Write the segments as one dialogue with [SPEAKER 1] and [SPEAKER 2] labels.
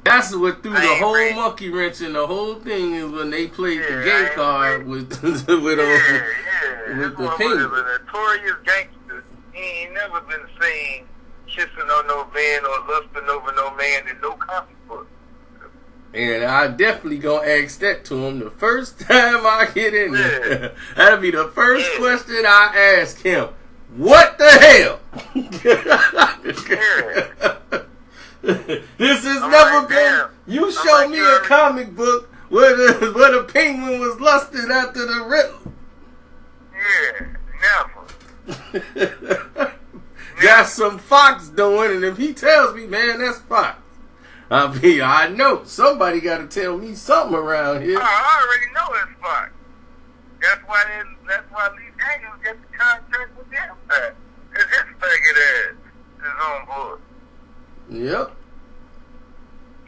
[SPEAKER 1] That's what threw the whole monkey wrench in the whole thing is when they played the gay card with the penguin.
[SPEAKER 2] Was a notorious gangster. He ain't never been seen kissing on no man or lusting over no man in no comic book.
[SPEAKER 1] And I definitely gonna ask that to him the first time I get in there. That'll be the first question I ask him. What the hell? This has never been. You show me a comic book where the penguin was lusting after the Riddler.
[SPEAKER 2] Never.
[SPEAKER 1] Got some Fox doing, and if he tells me, man, that's Fox. I know somebody got to tell me something around here.
[SPEAKER 2] I already know it's Fox. That's why Lee Daniels got the contract with them. Cause his faggot ass is on board.
[SPEAKER 1] Yep.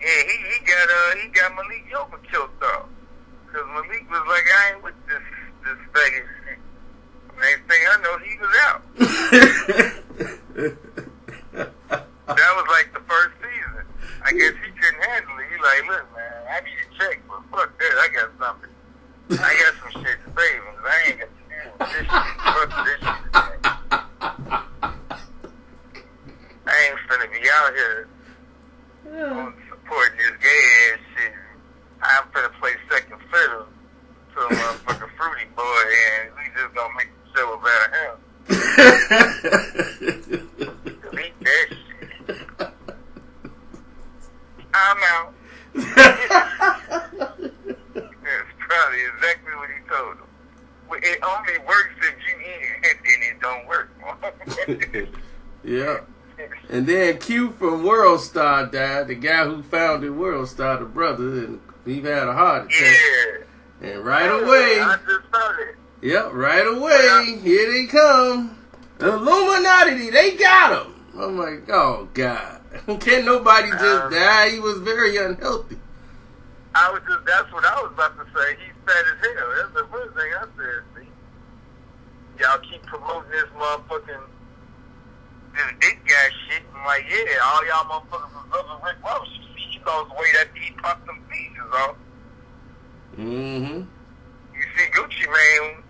[SPEAKER 2] Yeah, he got Malik Yoba killed off. Cause Malik was like, I ain't with this faggot shit. Next thing I know, he was out. That was like the first season. I guess he couldn't handle it. He like, look, man, I need a check, but fuck that. I got something. I got some shit to save him. I ain't got to deal with this shit. Fuck this shit. I ain't finna be out here supporting this gay ass shit. I'm finna play second fiddle to a motherfucking Fruity Boy, and we just gonna make the show about him. Delete that shit. I'm out. That's probably exactly what he told him. It only works if you in, and then it don't work.
[SPEAKER 1] Yeah. And then Q from World Star died, the guy who founded World Star, the brother, and he had a heart attack.
[SPEAKER 2] Yeah.
[SPEAKER 1] And right away,
[SPEAKER 2] I just saw it.
[SPEAKER 1] Yep, right away, here they come. The Illuminati, they got him. I'm like, oh God. Can't nobody just die? He was very unhealthy.
[SPEAKER 2] That's what I was about to say. He's fat as hell. That's the first thing I said. See? Y'all keep promoting this motherfucking this big guy shit. I'm like, yeah, all y'all motherfuckers was loving Rick Ross. You see, he lost weight after he popped them pieces off.
[SPEAKER 1] Mm-hmm.
[SPEAKER 2] You see Gucci Mane,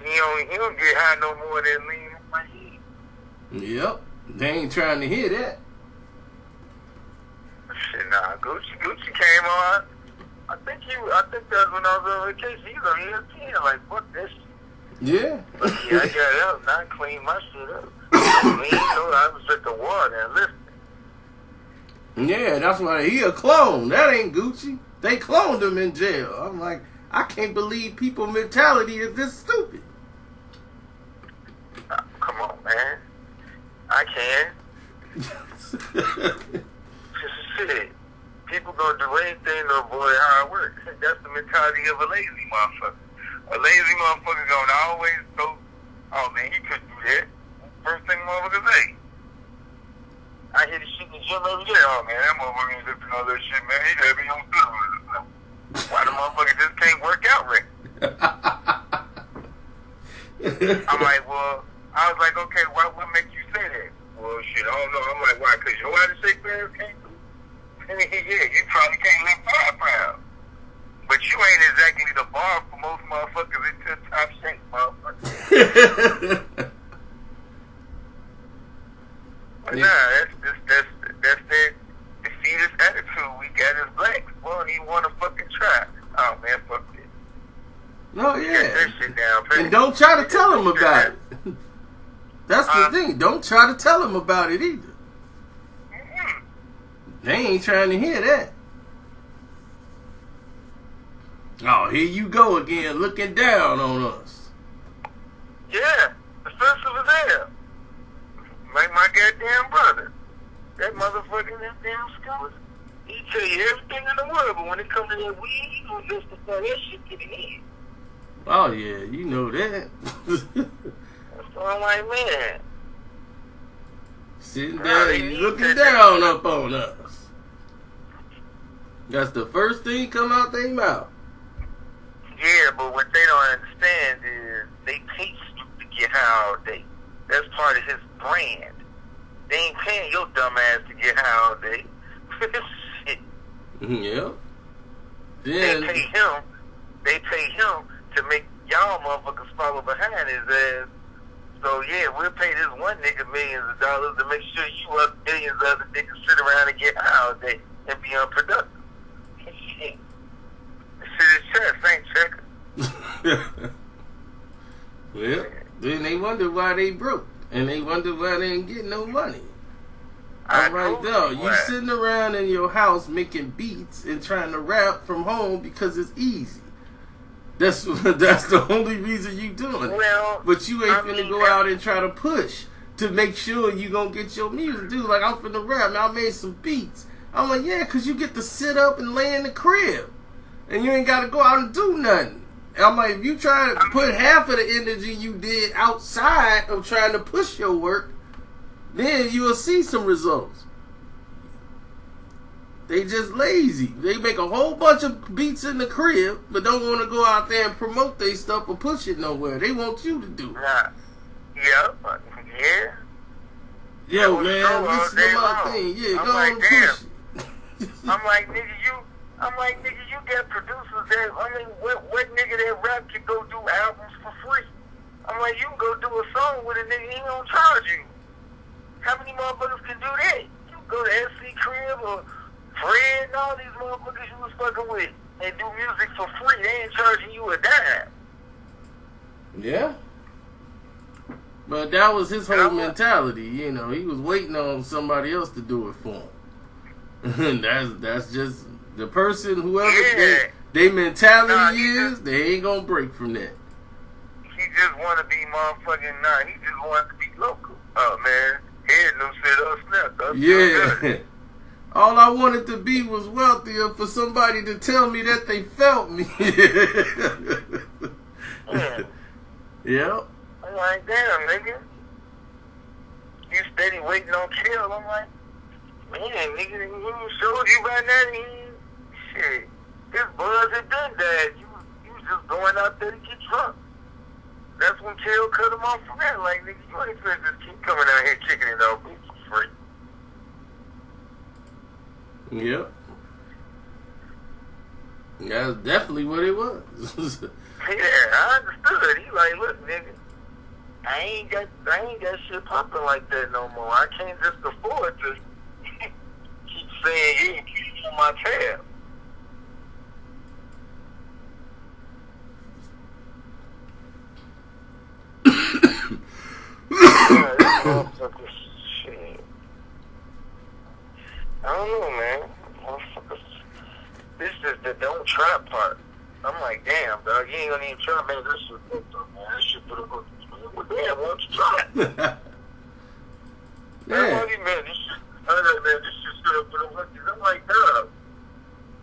[SPEAKER 2] he don't get high no more than lean in my head.
[SPEAKER 1] Yep. They ain't trying to hear that.
[SPEAKER 2] Shit, nah, Gucci came on. I think that's when I was on vacation. He was on ESPN, like, fuck this shit.
[SPEAKER 1] Yeah.
[SPEAKER 2] But yeah, I got out and I cleaned my shit up. I was drinking water and listening.
[SPEAKER 1] Yeah, that's why he a clone. That ain't Gucci. They cloned him in jail. I'm like, I can't believe people's mentality is this stupid.
[SPEAKER 2] Come on, man. I can. Shit. People gonna do anything to avoid hard work. That's the mentality of a lazy motherfucker. A lazy motherfucker gonna always go, oh man, he couldn't do that. First thing motherfucker say. I hear the shit in the gym every day. Oh man, that motherfucker ain't lifting all that shit, man. He gotta be on good. Why the motherfucker just can't work out right? I'm like, well, I was like, okay, what makes you say that? Well, shit, I don't know. I'm like, why? Because your out of shape ass can't do it? Yeah, you probably can't lift 5 pounds. But you ain't exactly the bar for most motherfuckers into top shape, motherfuckers. But nah, that's that defeatist attitude we got as blacks. We don't even want to fucking try. Oh man, fuck this.
[SPEAKER 1] No, yeah.
[SPEAKER 2] Get that shit down,
[SPEAKER 1] and don't try to tell them about it. That's the thing. Don't try to tell them about it either.
[SPEAKER 2] Mm-hmm.
[SPEAKER 1] They ain't trying to hear that. Oh, here you go again, looking down on us.
[SPEAKER 2] Yeah, offensive as hell. Like my goddamn brother. That motherfucker in that damn school, he tell you everything in the world, but when it comes to that weed, he gonna justify that shit to the head.
[SPEAKER 1] Oh yeah, you know that.
[SPEAKER 2] So I'm like, man.
[SPEAKER 1] Sitting there, he's looking down up on us. That's the first thing come out their mouth.
[SPEAKER 2] Yeah, but what they don't understand is they pay Snoop to get high all day. That's part of his brand. They ain't paying your dumb ass to get high all day. Shit.
[SPEAKER 1] Yeah.
[SPEAKER 2] They
[SPEAKER 1] Then
[SPEAKER 2] pay him to make y'all motherfuckers follow behind his ass. So yeah, we'll pay this one nigga millions of dollars to make sure you up millions of other niggas sit around and get high all day and be unproductive. Shit. This shit is chess, ain't checker.
[SPEAKER 1] Well, then they wonder why they broke. And they wonder why they ain't getting no money. All right, though. You sitting around in your house making beats and trying to rap from home because it's easy. That's the only reason you doing it.
[SPEAKER 2] Well,
[SPEAKER 1] but you ain't finna go out and try to push to make sure you gonna get your music. Dude, like, I'm finna rap. Man, I made some beats. I'm like, yeah, because you get to sit up and lay in the crib. And you ain't got to go out and do nothing. And I'm like, if you try to put half of the energy you did outside of trying to push your work, then you will see some results. They just lazy. They make a whole bunch of beats in the crib, but don't want to go out there and promote their stuff or push it nowhere. They want you to do it.
[SPEAKER 2] Yeah.
[SPEAKER 1] Yo, man, listen to my thing. Yeah, go on and push it.
[SPEAKER 2] I'm like, nigga, you get producers that, what nigga that rap can go do albums for free? I'm like, you can go do a song with a nigga, he don't charge you. How many motherfuckers can do that? You go to SC Crib or Fred and all these motherfuckers you was fucking with and do music for free. They ain't charging you a dime.
[SPEAKER 1] Yeah. But that was his whole mentality, you know. He was waiting on somebody else to do it for him. that's just the person, whoever they mentality is, they ain't gonna break from that.
[SPEAKER 2] He just wanna be motherfucking he just wanna be local. Oh man. Head no shit up snap.
[SPEAKER 1] Yeah. All I wanted to be was wealthier for somebody to tell me that they felt me. Yep.
[SPEAKER 2] I'm like, damn, nigga. You steady waiting on kill. I'm like, man, nigga, he showed you by now. Shit. This buzz had done that. You was just going out there to get drunk. That's when Kill cut him off from that. Like, nigga, you ain't finna just keep coming out here kicking it out for free.
[SPEAKER 1] Yep. That's definitely what it was.
[SPEAKER 2] Yeah, I understood. He like, look, nigga, I ain't got shit popping like that no more. I can't just afford to keep saying you keep on my tab. Shit. I don't know, man. Motherfuckers. This is the don't try part. I'm like, damn, dog, you ain't gonna even try, man. This shit fucked up, man. This shit put up. Well, damn, why don't you try it?
[SPEAKER 1] Yeah.
[SPEAKER 2] Man, this shit stood up for the monkeys. I'm like, dog.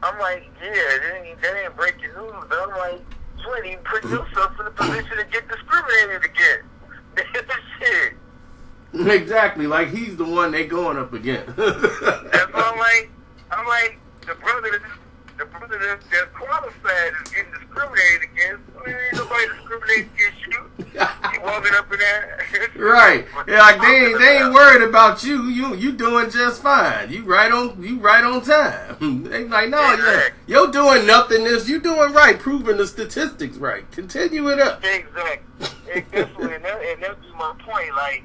[SPEAKER 2] I'm like, yeah, that ain't breaking news, but I'm like, you ain't even putting yourself in a position to get discriminated against. Shit.
[SPEAKER 1] Exactly, like he's the one they going up against.
[SPEAKER 2] That's what I'm like, the brother that's qualified is getting discriminated against. Ain't nobody discriminating against you. You walking up in there.
[SPEAKER 1] Right. Yeah, like they ain't worried about you. You doing just fine. You right on time. They like, no, exactly. You're doing nothing. You doing right, proving the statistics right. Continue it up.
[SPEAKER 2] Exactly. And that be my point. Like,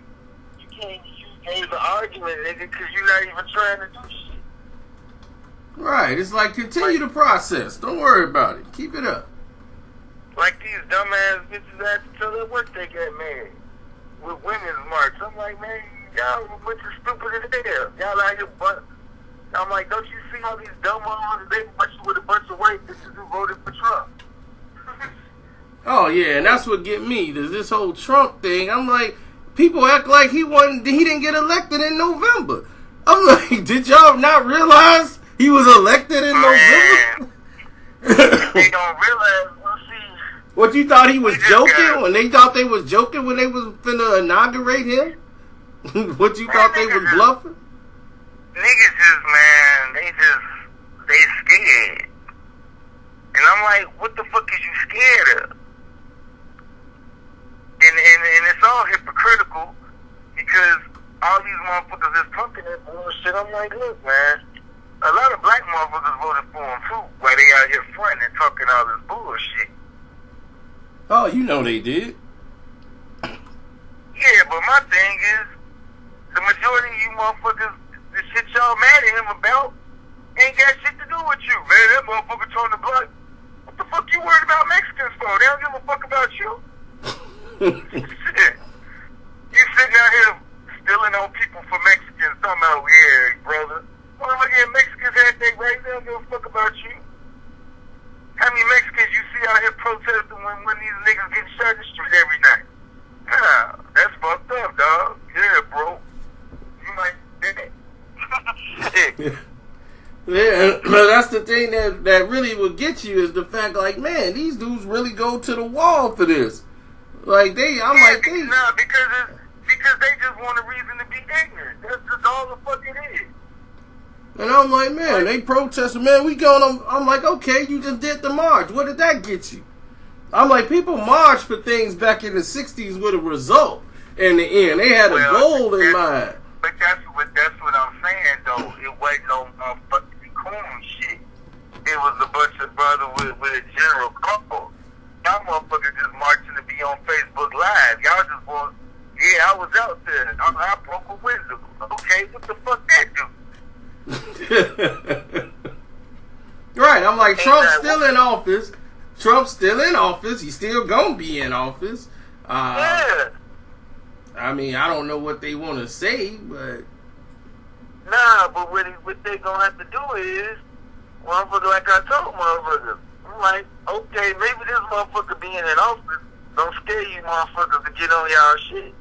[SPEAKER 2] you can't use the argument, nigga, because you're not even trying to do shit.
[SPEAKER 1] Right. It's like, continue the process. Don't worry about it. Keep it up.
[SPEAKER 2] Like these dumbass bitches had to tell their work they got married with women's march. I'm like, man, y'all a bunch of stupid as hell. Y'all out here, but I'm like, don't you see all these dumb motherfuckers? They marching with a bunch of white bitches who voted for Trump.
[SPEAKER 1] Oh yeah, and that's what get me. There's this whole Trump thing. I'm like, people act like he didn't get elected in November. I'm like, did y'all not realize he was elected in November?
[SPEAKER 2] They don't realize.
[SPEAKER 1] What, you thought he was joking when they thought they was joking when they was finna inaugurate him? What, you thought they was bluffing?
[SPEAKER 2] Niggas just, man, they scared. And I'm like, what the fuck is you scared of? And it's all hypocritical because all these motherfuckers is pumping that bullshit. I'm like, look, man, a lot of black motherfuckers voted
[SPEAKER 1] Oh, you know they did.
[SPEAKER 2] Yeah, but my thing is, the majority of you motherfuckers, the shit y'all mad at him about, ain't got shit to do with you, man. That motherfucker trying to blood. What the fuck you worried about Mexicans for? They don't give a fuck about you. Shit. You sitting out here stealing on people for Mexicans, talking about, yeah, brother. Motherfucking Mexicans had their rights, they don't give a fuck about you. How many Mexicans you see out here protesting when these niggas get shot in the street every night? Nah, that's fucked up, dog. Yeah, bro. You might dead.
[SPEAKER 1] Yeah, but that's the thing that really would get you is the fact, like, man, these dudes really go to the wall for this. Like because they just want a reason to be ignorant. That's just all the fuck it is. And I'm like, man, they protesting, man. We going on. I'm like, okay, you just did the march. What did that get you? I'm like, people marched for things back in the '60s with a result. In the end, they had a goal in mind.
[SPEAKER 2] But that's what I'm saying, though. It wasn't no fucking coon shit. It was a bunch of brothers with a general cause. Y'all motherfuckers just marching to be on Facebook Live. Y'all just want, yeah, I was out there. I broke a window. Okay, what the fuck that do?
[SPEAKER 1] Right, I'm like, Trump's still in office. Trump's still in office. He's still gonna be in office.
[SPEAKER 2] Yeah.
[SPEAKER 1] I mean, I don't know what they want to say, but
[SPEAKER 2] nah. But what they gonna have to do is, motherfucker, like I told motherfuckers, I'm like, okay, maybe this motherfucker being in office don't scare you motherfuckers to get on y'all shit.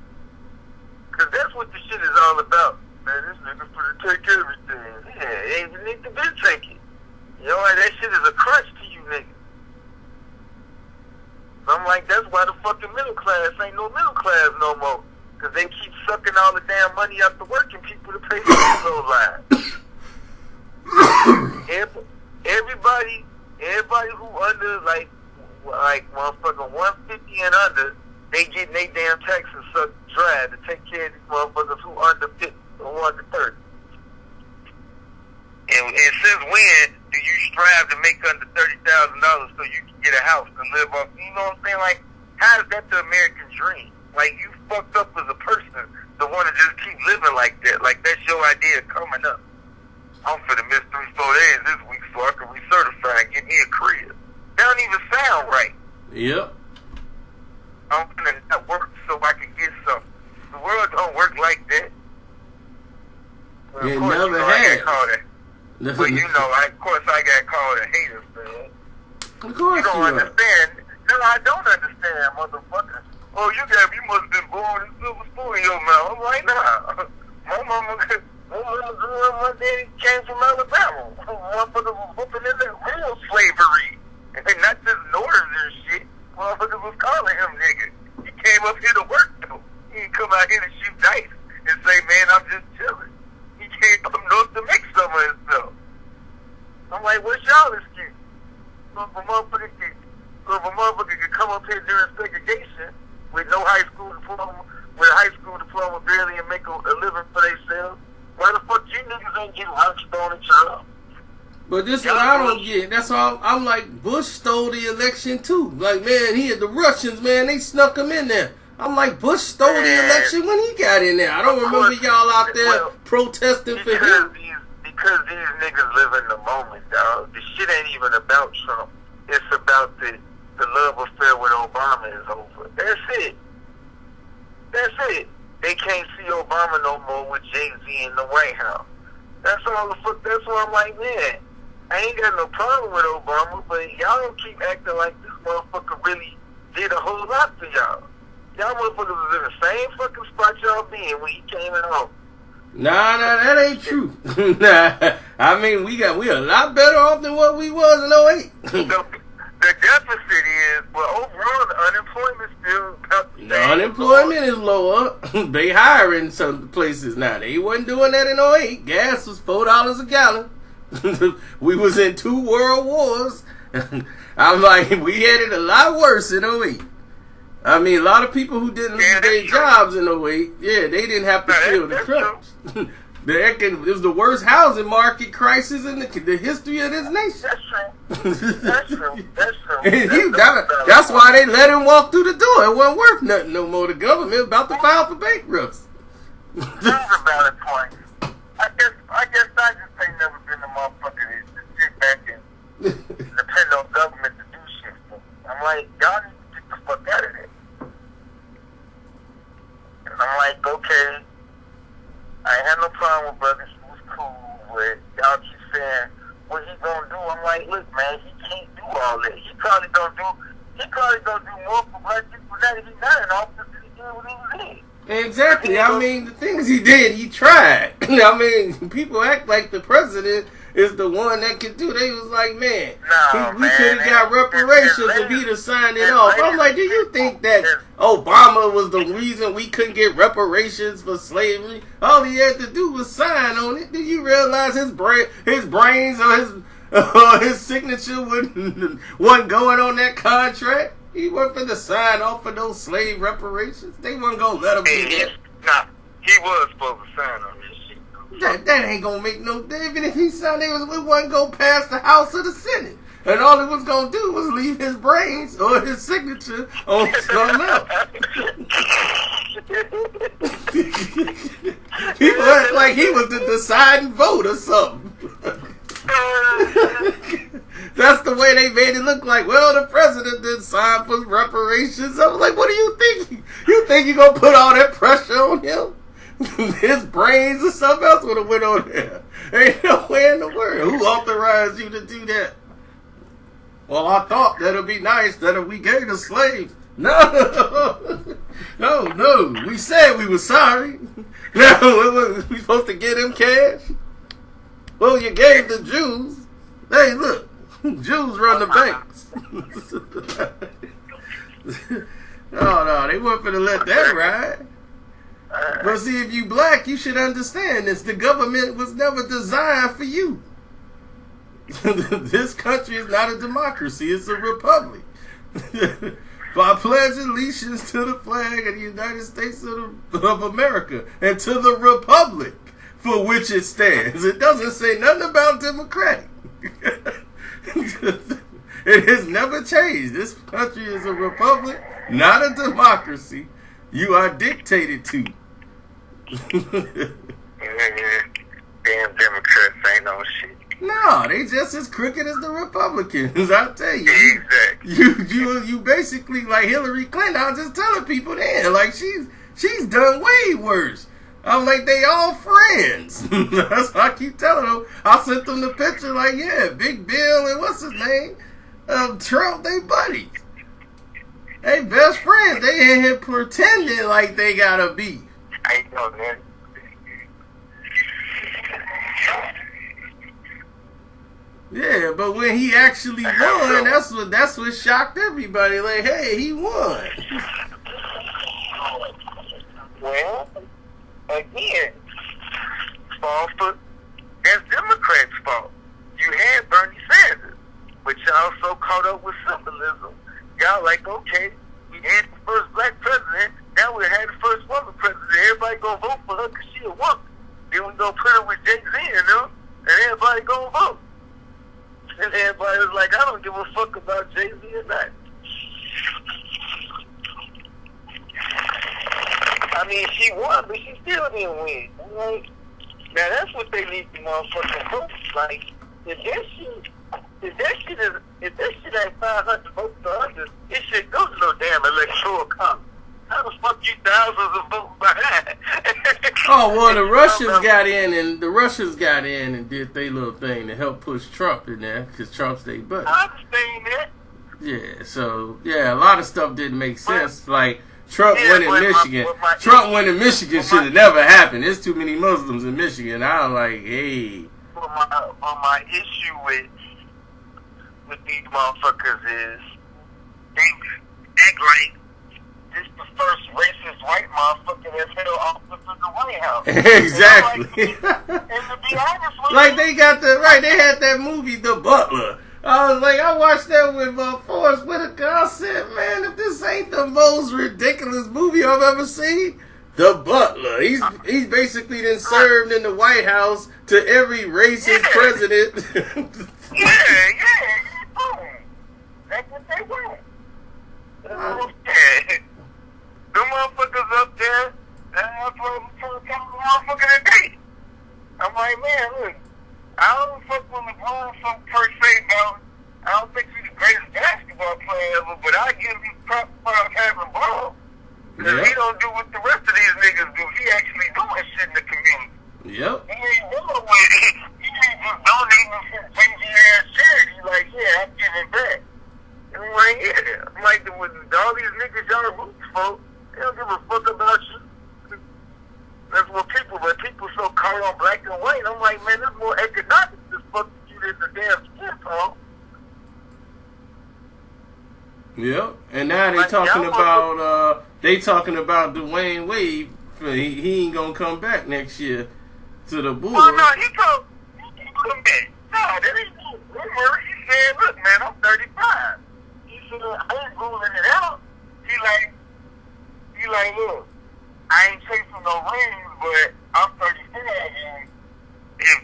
[SPEAKER 2] Cause that's what the shit is all about. Man, this nigga's gonna take everything. Yeah, ain't need to be taking. You know, like, that shit is a crutch to you niggas. I'm like, that's why the fucking middle class ain't no middle class no more. Because they keep sucking all the damn money out the working people to pay for those lives. Everybody who under, like motherfucking 150 and under, they getting their damn taxes sucked dry to take care of these motherfuckers who under 50 or under 30. And since when do you strive to make under $30,000 so you can get a house and live off? You know what I'm saying? Like, how is that the American dream? Like, you fucked up as a person to want to just keep living like that. Like, that's your idea of coming up. I'm finna miss 3-4 days this week so I can recertify and get me a crib. That don't even sound right.
[SPEAKER 1] Yep.
[SPEAKER 2] I'm finna not work so I can get something. The world don't work like that. Well,
[SPEAKER 1] it never has.
[SPEAKER 2] Well, you know, of course I got called a hater, man.
[SPEAKER 1] Of course
[SPEAKER 2] you don't understand. No, I don't understand, motherfucker. Oh, you must have been born in silver spoon in your mouth. I'm like, nah. My mama grew up, my daddy came from Alabama. Motherfuckers was whooping in that real slavery. And not just northern shit. Motherfuckers was calling him nigga. He came up here to work, though. He didn't come out here to shoot dice and say, man, I'm just chilling. He came up north to make some of himself. I'm like, what's y'all excuse? So if a motherfucker could come up here during segregation with no high school diploma, with a high school diploma barely and make a living for themselves, why the fuck you niggas ain't getting rock stone at y'all?
[SPEAKER 1] But this is what I don't get. That's why I'm like, Bush stole the election too. Like, man, he had the Russians, man, they snuck him in there. I'm like, Bush stole the election when he got in there. I don't remember y'all out there protesting for him.
[SPEAKER 2] Because these niggas live in the moment, dog. The shit ain't even about Trump. It's about the love affair with Obama is over. That's it. That's it. They can't see Obama no more with Jay-Z in the White House. That's all the fuck. That's why I'm like, man, I ain't got no problem with Obama, but y'all don't keep acting like this motherfucker really did a whole lot for y'all. Y'all motherfuckers was in the same fucking spot y'all been when he came in home.
[SPEAKER 1] Nah, that ain't true. Nah, I mean, we a lot better off than what we was in 08.
[SPEAKER 2] The deficit is, well, overall, the unemployment still about the same.
[SPEAKER 1] The unemployment is lower. They hiring some places now. They wasn't doing that in 08. Gas was $4 a gallon. We was in 2 world wars. I'm like, we had it a lot worse in 08. I mean, a lot of people who didn't lose their jobs in 08, yeah, they didn't have to feel the crunch. It was the worst housing market crisis in the history of this nation.
[SPEAKER 2] That's true. That's true. That's true.
[SPEAKER 1] And that's why they let him walk through the door. It wasn't worth nothing no more. The government about to file for bankruptcy.
[SPEAKER 2] That's a valid point. I guess I just ain't never been a motherfucker to sit back and depend on government to do shit. I'm like, y'all need to get the fuck out of there. And I'm like, okay, I ain't had no problem with brothers who was cool with y'all keep saying what he gonna do. I'm like, look, man, he can't do all that. He probably gonna do more for black people now that he's not in office than he did when he was in.
[SPEAKER 1] Exactly. I mean, the things he did, he tried. I mean, people act like the president is the one that can do. They was like, man, we could have got reparations if he'd have signed it off. I'm like, do you think that Obama was the reason we couldn't get reparations for slavery? All he had to do was sign on it. Do you realize his brains or his signature wasn't going on that contract? He wasn't going to sign off for those slave reparations. They wasn't going to let him do that.
[SPEAKER 2] Nah, he was supposed to sign on this shit.
[SPEAKER 1] That ain't going to make no difference. Even if he signed it, it wasn't going to pass the House or the Senate. And all it was going to do was leave his brains or his signature on something else. People act like he was the deciding vote or something. That's the way they made it look like. Well, the president didn't sign for reparations. I was like, what do you think? You think you're going to put all that pressure on him? His brains or something else would have went on there. Ain't no way in the world. Who authorized you to do that? Well, I thought that it'd be nice that if we gave the slaves. No. No. We said we were sorry. No, we supposed to get him cash? Well, you gave the Jews. Hey, look. Jews run the banks. No, they weren't going to let that ride. But see, if you black, you should understand this. The government was never designed for you. This country is not a democracy. It's a republic. I pledge allegiance to the flag of the United States of America and to the republic for which it stands. It doesn't say nothing about democratic. It has never changed. This country is a republic, not a democracy. You are dictated to.
[SPEAKER 2] Damn Democrats ain't no shit.
[SPEAKER 1] No, they just as crooked as the Republicans. I tell you,
[SPEAKER 2] Exactly.
[SPEAKER 1] you basically like Hillary Clinton. I was just telling people then, like she's done way worse. I'm like, they all friends. That's what I keep telling them. I sent them the picture, like, yeah, Big Bill and what's his name, Trump, they buddies. They best friends. They in here pretending like they got a beef.
[SPEAKER 2] I know that.
[SPEAKER 1] Yeah, but when he actually won, that's what shocked everybody. Like, hey, he won.
[SPEAKER 2] Well, again, that's Democrats' fault. You had Bernie Sanders, but y'all so caught up with symbolism. Y'all like, okay, we had the first black president, now we had the first woman president. Everybody gonna vote for her because she a woman. Then we gonna put her with Jay-Z, and everybody gonna vote. And everybody was like, I don't give a fuck about Jay-Z or not. I mean, she won, but she still didn't win. Like, now that's what they need to motherfucking vote. Like, if that shit ain't 500 votes to others, it should go to no damn electoral college. How the fuck you thousands of votes behind?
[SPEAKER 1] Oh, well, the Russians got in and did their little thing to help push Trump in there because Trump's their buddy.
[SPEAKER 2] I understand that.
[SPEAKER 1] Yeah, so, yeah, a lot of stuff didn't make sense. Like, Trump winning Michigan. Trump winning Michigan should have never happened. There's too many Muslims in Michigan. I'm like, hey.
[SPEAKER 2] My issue with these motherfuckers is they act like this the first racist white motherfucker that's held office in the White House.
[SPEAKER 1] Exactly.
[SPEAKER 2] And to be honest with
[SPEAKER 1] like
[SPEAKER 2] you,
[SPEAKER 1] they had that movie, The Butler. I was like, I watched that with Forrest Whitaker. I said, man, if this ain't the most ridiculous movie I've ever seen, the butler. He's basically then served in the White House to every racist president.
[SPEAKER 2] Yeah. That's what they want. The motherfuckers up there, that's what I'm trying to tell the motherfucker today. I'm like, man, look, I don't fuck with LeBron per se, though. I don't think he's the greatest basketball player ever, but I give him props for having ball. Because he don't do what the rest of these niggas do. He actually doing shit in the community.
[SPEAKER 1] Yep.
[SPEAKER 2] He ain't doing with it. He ain't just donating some crazy ass charity. Like, yeah, I'm giving back. And I'm like, yeah. I'm like, with all these niggas y'all roots for, they don't give a fuck about you. That's what people so caught on black and white. I'm like, man, there's more economics to fuck you than the damn skin tone.
[SPEAKER 1] Yep. And now they talking about Dwayne Wade. He ain't gonna come back next year to the Bulls.
[SPEAKER 2] Oh no, he come back. Nah, that ain't no rumor. He said, look, man, I'm 35. He said, I ain't ruling it out. He like, look, I ain't chasing no rings, but I'm 35, and if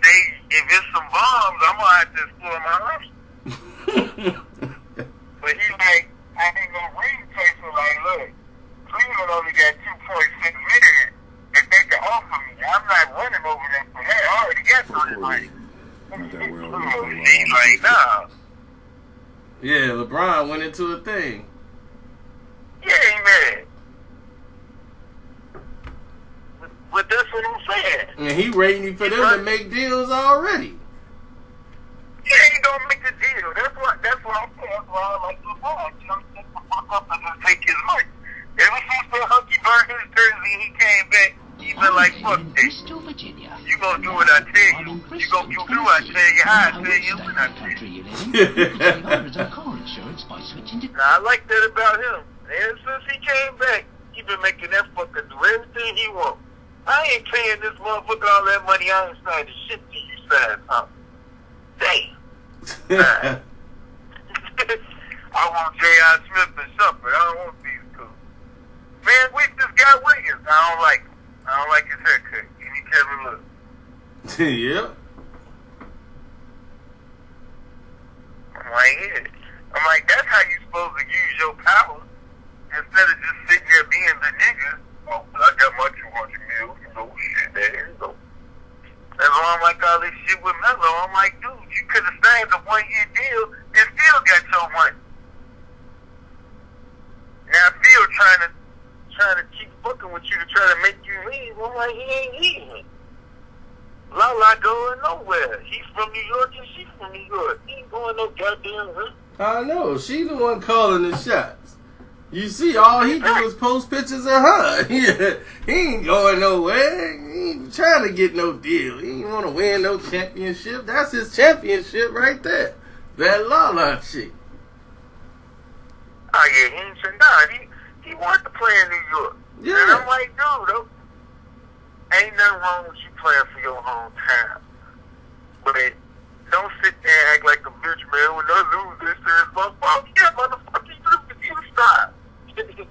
[SPEAKER 2] it's some bombs, I'm gonna have to explore my options. But he like, I ain't no ring chaser. Like, look, Cleveland only got $2.6 million that they can offer me. I'm not running over them for that. I already got $30 million. He's like, nah.
[SPEAKER 1] Yeah, LeBron went into a thing.
[SPEAKER 2] Yeah, he mad. But that's what I'm saying.
[SPEAKER 1] And he waiting for them to make deals already.
[SPEAKER 2] Yeah, he don't make the deal. That's what I'm saying. That's why I like LeBron. You know, he just fuck up and just take his money. Ever since the Hunky burned his jersey and he came back, he been like, fuck this. You gonna do what I tell you. You do what I tell you, how I tell you, when I tell you. Now, I like that about him. Ever since he came back, he been making that fucker do everything he wants. I ain't paying this motherfucker all that money. I ain't signing shit to you, sign up. Damn. I want J.I. Smith and Shumpert. I don't want these two. Man, we just got Williams. I don't like him. I don't like his haircut. Give me Kevin Love.
[SPEAKER 1] Yeah.
[SPEAKER 2] I'm like, that's how you supposed to use your power. Instead of just sitting there being the nigga. Oh, I got my 200 mil. You know, shit, there you go. That's why I'm like all this shit with Melo. I'm like, dude, you could have signed a 1-year deal and still got your money. Now Phil trying to keep fucking with you to try to make you leave. I'm like, he ain't leaving. Lala going nowhere. He's from New York and she's from New York. He ain't going no goddamn way.
[SPEAKER 1] I know. She the one calling the shots. You see, all he do is post pictures of her. He ain't going nowhere. He ain't trying to get no deal. He ain't want to win no championship. That's his championship right there. That Lala chick.
[SPEAKER 2] Oh, yeah, he ain't saying, nah, he wanted to play in New York.
[SPEAKER 1] Yeah.
[SPEAKER 2] And I'm like, dude, ain't nothing wrong with you playing for your hometown. But don't sit there and act like a bitch, man, when I lose this year. Motherfucker, yeah, motherfucker, you stop. Losing the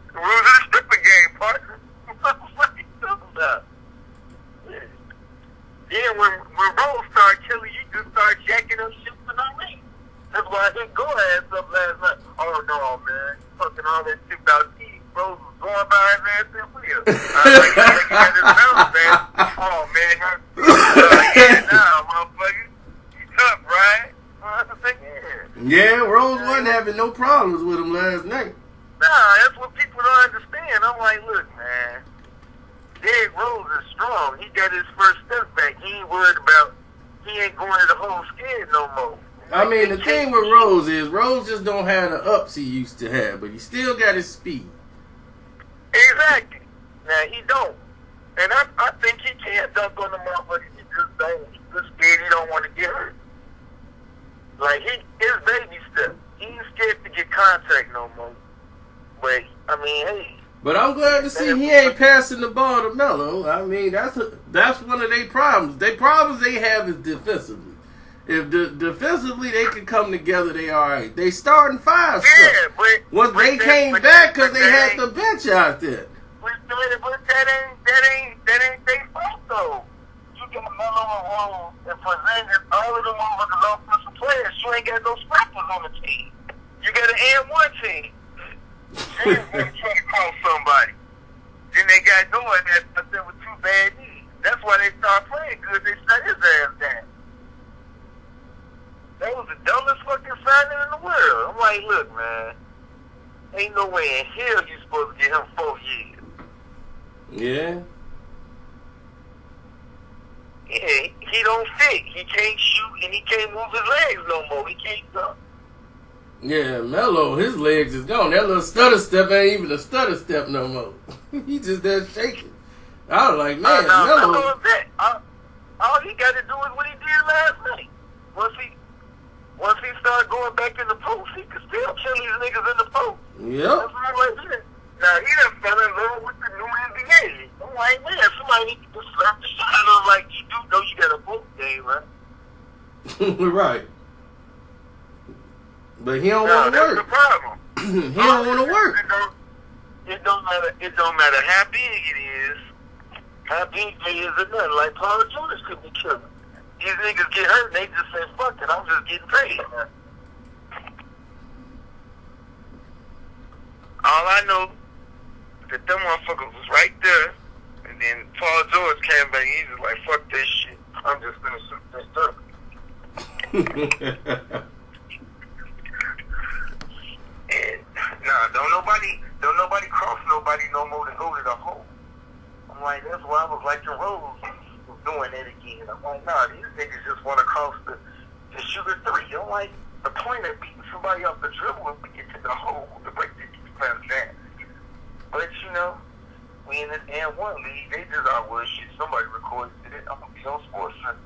[SPEAKER 2] stripper game, partner. What you talking about? Yeah, when Rose started killing you, just start jacking up shit for no reason. That's why I didn't go ass up last night. Oh, no, man. Fucking all that shit about T. Rose was going by his ass in wheel. I was like, he got his mouth, man. Oh, man. Yeah, nah, motherfucker. You tough, right?
[SPEAKER 1] Yeah, Rose wasn't having no problems with him last night.
[SPEAKER 2] Nah, that's what people don't understand. I'm like, look, man. Derrick Rose is strong. He got his first step back. He ain't worried about, he ain't going to the whole skid no more.
[SPEAKER 1] I mean, the thing with Rose is, Rose just don't have the ups he used to have, but he still got his speed.
[SPEAKER 2] Exactly. Now, he don't. And I think he can dunk on the motherfucker. He just don't. He's just scared he don't want to get hurt. Like, his baby step. He ain't scared to get contact no more. But, I mean, hey.
[SPEAKER 1] But I'm glad to see he ain't passing the ball to Melo. I mean, that's one of their problems. Their problems they have is defensively. If defensively they can come together, they all right. They starting five.
[SPEAKER 2] Yeah, but
[SPEAKER 1] they came back because they had the bench out there.
[SPEAKER 2] But but that ain't their fault though. You got Melo and Rose and Porzingis, all of them motherfuckers offensive players. You ain't got no scrappers on the team. You got an N1 team. They was trying to call somebody. Then they got going that, but there were two bad knees. That's why they started playing good. They shut his ass down. That was the dumbest fucking signing in the world. I'm like, look, man, ain't no way in hell you supposed to get him 4 years.
[SPEAKER 1] Yeah.
[SPEAKER 2] Yeah, he don't fit. He can't shoot and he can't move his legs no more. He can't go.
[SPEAKER 1] Yeah, Melo, his legs is gone. That little stutter step ain't even a stutter step no more. He just there shaking. I was like, man, Melo
[SPEAKER 2] is that. All he got to do is what he did last night. Once he started going back in the post, he could still kill these niggas in the post.
[SPEAKER 1] Yep.
[SPEAKER 2] That's right there. Now, he done fell in love with the new NBA. I'm like, man, somebody need to slap the shit out of him like you do know you got a post game, right?
[SPEAKER 1] Right. But he don't want to work.
[SPEAKER 2] That's the problem.
[SPEAKER 1] He don't want to work.
[SPEAKER 2] It don't matter how big it is, how big it is or nothing. Like Paul George could be killing. These niggas get hurt and they just say, fuck it, I'm just getting paid. All I know that them motherfuckers was right there, and then Paul George came back and he was like, fuck this shit. I'm just gonna shoot this stuff. And don't nobody cross nobody no more to go to the hole. I'm like, that's why I was like the Rose was doing that again. I'm like, nah, these niggas just want to cross the sugar three. I'm like, the point of beating somebody off the dribble is to get to the hole to break the defense down. But you know, we in this N1 league, they just all well shit. Somebody recorded it. I'm gonna be on Sports Center.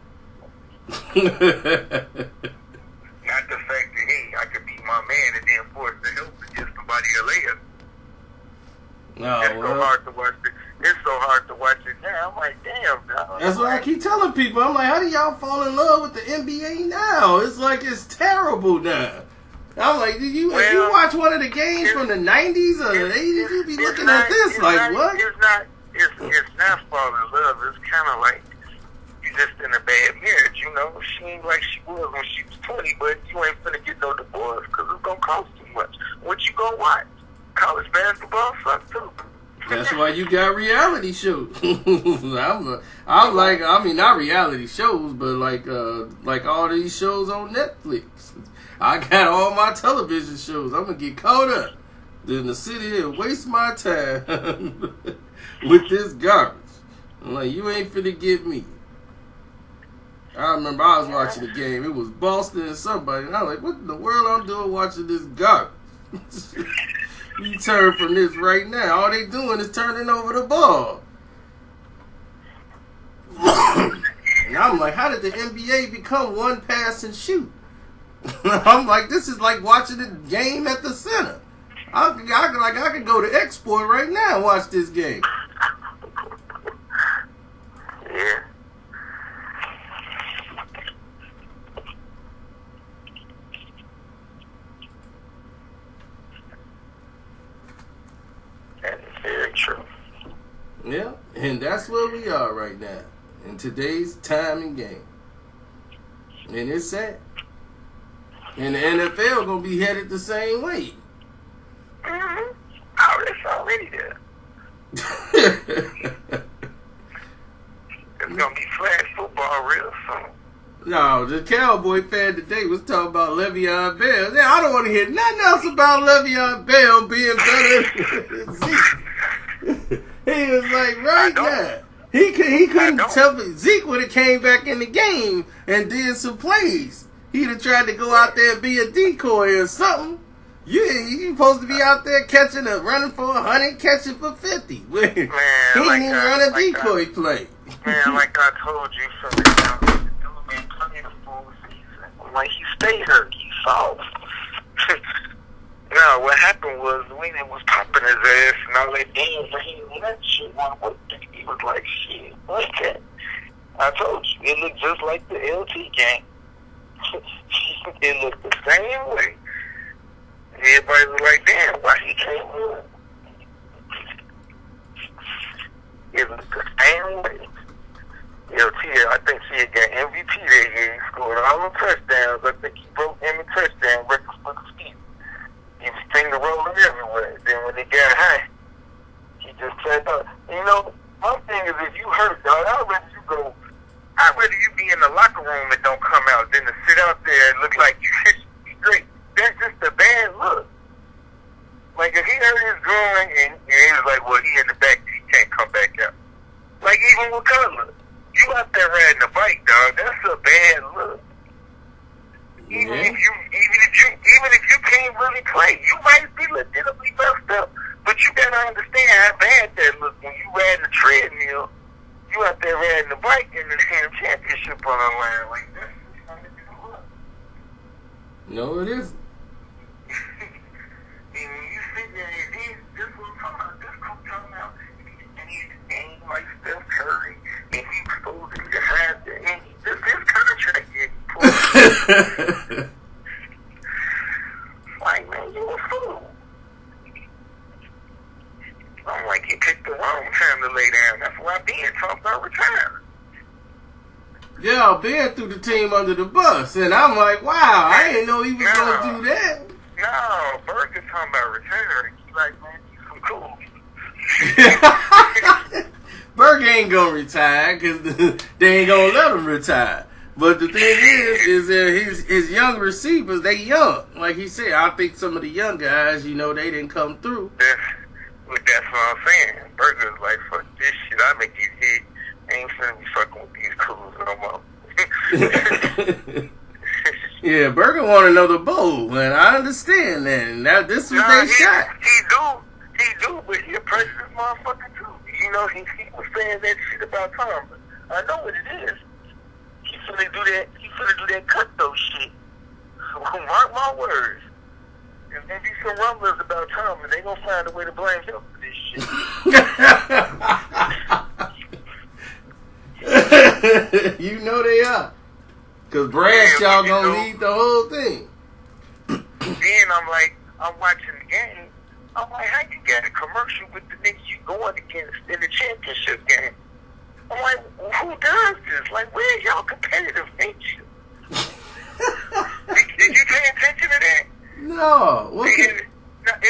[SPEAKER 2] Not the fact that, hey, I could beat my man and then force the help to get somebody a layup.
[SPEAKER 1] No,
[SPEAKER 2] it's so hard to watch it. It's so hard to watch it now. I'm like, damn, dog.
[SPEAKER 1] That's what I keep telling people. I'm like, how do y'all fall in love with the NBA now? It's like it's terrible now. I'm like, if you watch one of the games from the 90s or the 80s, you be looking at this like, what?
[SPEAKER 2] It's not falling in love. It's kind of like you just in a bad marriage, you know. She ain't like she was when she was 20, but you ain't finna get no divorce because it's gonna cost too much. What you gonna watch? College basketball sucks too.
[SPEAKER 1] That's why you got reality shows. I'm like, I mean, not reality shows, but like all these shows on Netflix. I got all my television shows. I'm gonna get caught up. Then the city here waste my time with this garbage. I'm like, you ain't finna get me. I remember I was watching the game. It was Boston and somebody, and I was like, what in the world I'm doing watching this garbage? You turn from this right now. All they doing is turning over the ball. And I'm like, how did the NBA become one pass and shoot? I'm like, this is like watching the game at the center. I could go to Export right now and watch this game.
[SPEAKER 2] Yeah. That is very true.
[SPEAKER 1] Yeah, and that's where we are right now in today's time and game. And it's sad. And the NFL gonna be headed the same way.
[SPEAKER 2] Mm-hmm. Oh, it's already there. It's gonna be flag football real soon.
[SPEAKER 1] No, the Cowboy fan today was talking about Le'Veon Bell. Yeah, I don't want to hear nothing else about Le'Veon Bell being better than Zeke. He was like, right now. He couldn't tell me. Zeke would have came back in the game and did some plays. He'd have tried to go out there and be a decoy or something. You supposed to be out there running for 100, catching for 50. Man, he didn't even run a decoy play.
[SPEAKER 2] Man, like I told you from the jump, the dude been playing the full season. Like, he stayed hurt. He soft. No, what happened was Wayne was popping his ass and all that damn rain and that shit one more thing. He was like, shit, what's that? I told you, it looked just like the LT game. It looked the same way. Everybody was like, damn, why he can't win? it was the same way. I think he got MVP that year. He scored all the touchdowns. I think he broke every touchdown records for the season. He was finger rolling everywhere. Then when it got high, he just checked out. My thing is, if you hurt, dog, I'd rather you be in the locker room and don't come out than to sit out there and look like you hit straight. That's just a bad look. Like, if he hurt his groin and he was like, well, he in the back, he can't come back out. Like, even with Cutler, you out there riding a bike, dog, that's a bad look. Even if you can't really play, you might be legitimately messed up. But you gotta understand how bad that looks when you ride the treadmill. You out there riding the bike in the damn championship on the line like that.
[SPEAKER 1] No, it isn't.
[SPEAKER 2] And when you sit there and this what I'm talking about, this coach talking about, and he's game like Steph Curry, and he's supposed to be the highest, and this contract getting pulled. Like, man, you a fool. I'm like, you picked the wrong time to lay down. That's why Ben talked about retiring.
[SPEAKER 1] Yeah, Ben threw the team under the bus, and I'm like, wow, I didn't know he was going to do that.
[SPEAKER 2] No, Berger's talking about retiring. He's like, man, he's some cool.
[SPEAKER 1] Berger ain't going to retire because they ain't going to let him retire. But the thing is that his young receivers, they young. Like he said, I think some of the young guys, they didn't come through.
[SPEAKER 2] That's what I'm saying. Berger's like, fuck this shit. I make these hit. I ain't finna be fucking with these cools no more.
[SPEAKER 1] Yeah, Berger won another bowl, and I understand that. And this was their shot.
[SPEAKER 2] He do, but he a precious motherfucker too. He was saying that shit about Tom. I know what it is. He finna do that cutthroat shit. So mark my words. There's gonna be some rumblers about Tom, and they gonna find a way to blame him for this
[SPEAKER 1] shit. They are. Because Bradshaw gonna lead the whole thing.
[SPEAKER 2] Then I'm watching the game. I'm like, how you got a commercial with the niggas you going against in the championship game? I'm like, who does this? Like, where's y'all competitive nature? Did you pay attention to that?
[SPEAKER 1] No.
[SPEAKER 2] It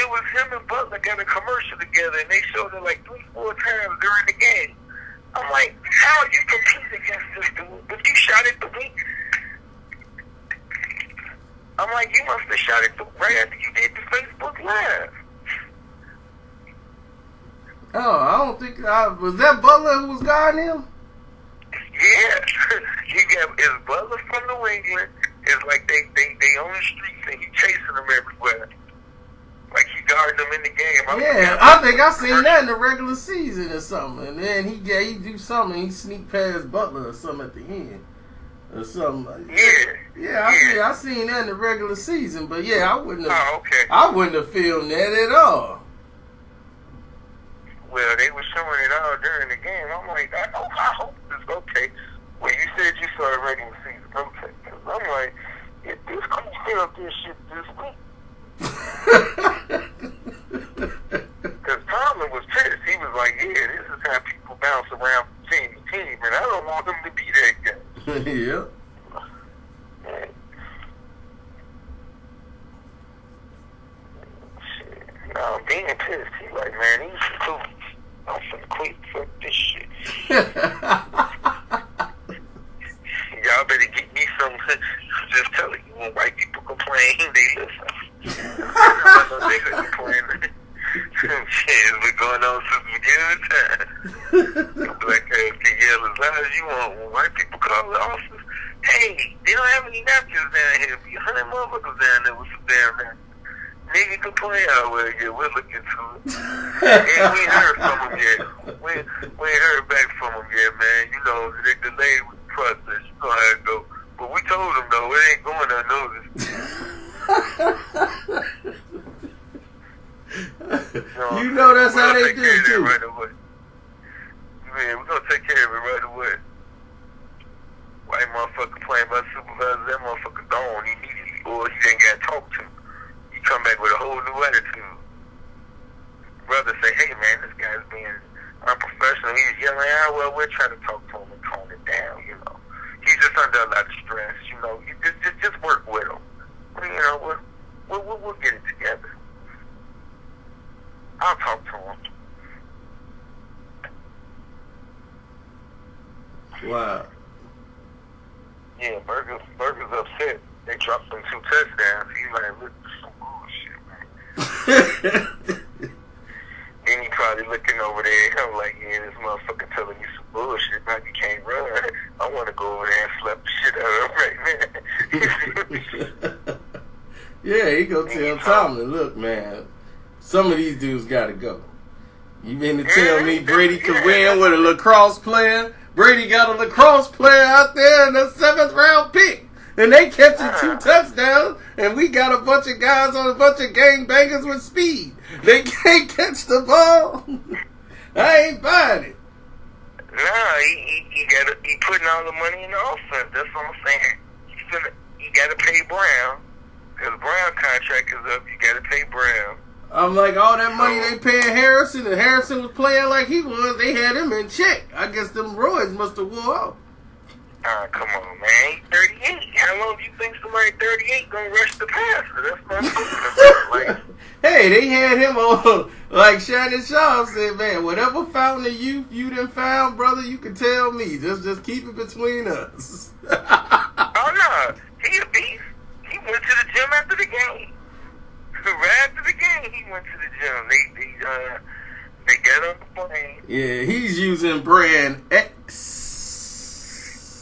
[SPEAKER 2] was him and Butler got a commercial together, and they showed it like 3-4 times during the game. I'm like, how you compete against this dude? But you shot it the week. I'm like, you must have shot it right after you did the Facebook Live.
[SPEAKER 1] Oh, I don't think was that Butler who was guarding him?
[SPEAKER 2] Yeah, it's Butler from New England. It's like they on the streets and he chasing them everywhere. Like he guarding them in the game.
[SPEAKER 1] I think I seen that in the regular season or something. And then he do something. He sneak past Butler or something at the end or something like that. I seen that in the regular season. But yeah, I wouldn't have filmed that at all.
[SPEAKER 2] Well, they were showing it all during the game. I'm like, I hope it's okay. Well, you said you saw the regular season. Okay. Because I'm like, if this coach set up this shit this week. Because Tomlin was pissed. He was like, yeah, this is how people bounce around from team to team, and I don't want him to be that guy.
[SPEAKER 1] Yeah.
[SPEAKER 2] Shit. No, I'm being pissed. He like, man, these cool. I'm finna quit. Fuck this shit. Y'all better get me some. Just tell you when white people complain, they listen. They complain. Shit, we're going on since the beginning of time. Black ass can yell as loud as you want. When white people call the officers, hey, they don't have any napkins down here. Be 100 motherfuckers down there with some damn napkins. Nigga complain, well, yeah, we'll look into it. And we ain't heard from them yet. We ain't heard back from them yet, man. They delayed with the process. You know how it go. But we told them, though, it ain't going unnoticed.
[SPEAKER 1] That's how they do it, too.
[SPEAKER 2] Right away. Man, we're going to take care of it right away. White motherfucker playing by supervisor, that motherfucker gone immediately. Or he ain't got talked to. Come back with a whole new attitude. Brother say, hey man, this guy's being unprofessional. He's yelling, well, we're trying to talk to him and tone it down, you know. He's just under a lot of stress, you know. You just work with him. You know, we'll get it together. I'll talk to him.
[SPEAKER 1] Wow.
[SPEAKER 2] Yeah, Burger's upset. They dropped them 2 touchdowns. He's like, look, some bullshit, man. Then he probably looking over there. I'm like, yeah, this motherfucker telling me some bullshit. Now you can't run. I want to go over there and slap the shit out of him right now.
[SPEAKER 1] Yeah, he go tell Tomlin, look, man, some of these dudes got to go. You mean to tell me Brady could win with a lacrosse player? Brady got a lacrosse player out there in the 7th round pick. And they catching 2 touchdowns, and we got a bunch of guys on a bunch of gangbangers with speed. They can't catch the ball. I ain't buying it.
[SPEAKER 2] Nah, he putting all the money in the offense. That's what I'm saying. You got to pay Brown. Because Brown contract is up. You got to pay Brown.
[SPEAKER 1] I'm like, all that money they paying Harrison, and Harrison was playing like he was, they had him in check. I guess them roids must have wore off.
[SPEAKER 2] Come on, man. He's 38. How long do you think somebody 38 gonna rush the passer? That's what I'm talking about. Like,
[SPEAKER 1] hey, they had him on, like Shannon Sharp said, man, whatever fountain of youth you done found, brother, you can tell me. Just keep it between us.
[SPEAKER 2] oh, no. He a beast. He went to the gym after the game. Right after the game, he went to the gym. They got on the plane.
[SPEAKER 1] Yeah, he's using brand X.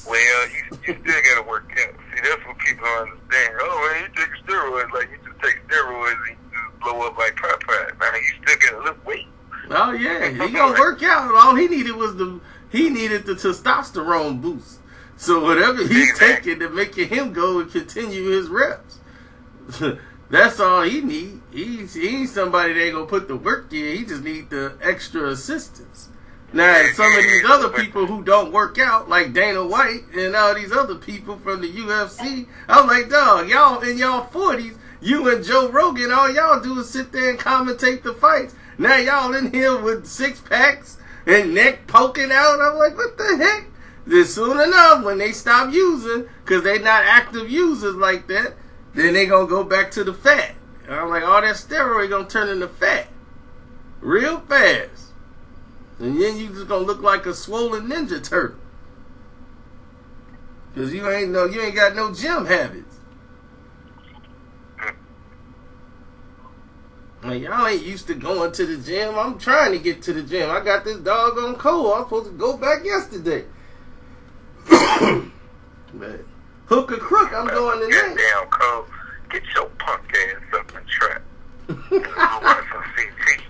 [SPEAKER 2] Well, you still got to work out. See, that's what people don't understand. Oh, man, you take steroids. Like, you just take steroids and you just blow up like Popeye. Now, you still got to lift weight.
[SPEAKER 1] Oh, yeah. He going to work out. All he needed was the testosterone boost. So whatever he's taking to make him go and continue his reps. That's all he need. He ain't somebody that ain't going to put the work in. He just need the extra assistance. Now, some of these other people who don't work out, like Dana White and all these other people from the UFC, I'm like, dog, y'all in y'all 40s, you and Joe Rogan, all y'all do is sit there and commentate the fights. Now y'all in here with 6-packs and neck poking out. I'm like, what the heck? Then soon enough, when they stop using, because they not active users like that, then they going to go back to the fat. And I'm like, all that steroid going to turn into fat real fast. And then you just gonna look like a swollen Ninja Turtle. Cause you ain't got no gym habits. Like, y'all ain't used to going to the gym. I'm trying to get to the gym. I got this doggone cold. I'm supposed to go back yesterday. But hook or crook, I'm going tonight.
[SPEAKER 2] Get down cold. Get your punk ass up and trap. I want some CT.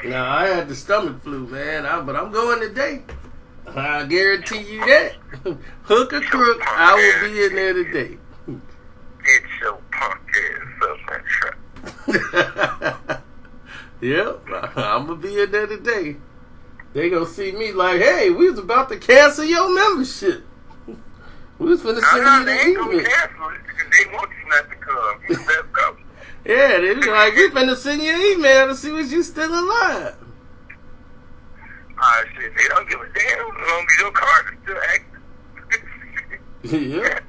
[SPEAKER 1] No, I had the stomach flu, man. But I'm going today. I guarantee you that. Hook or crook, I will be in there today.
[SPEAKER 2] Get your punk ass up and trap.
[SPEAKER 1] Yep, I'm going to be in there today. They going to see me like, hey, we was about to cancel your membership. We was finna send you
[SPEAKER 2] they
[SPEAKER 1] the
[SPEAKER 2] ain't gonna
[SPEAKER 1] email.
[SPEAKER 2] cancel it because they want you not to come. You messed up.
[SPEAKER 1] Yeah, they was like, we finna send you an email to see if you still alive.
[SPEAKER 2] Shit, they don't give a damn as long as your card is still active.
[SPEAKER 1] Yeah.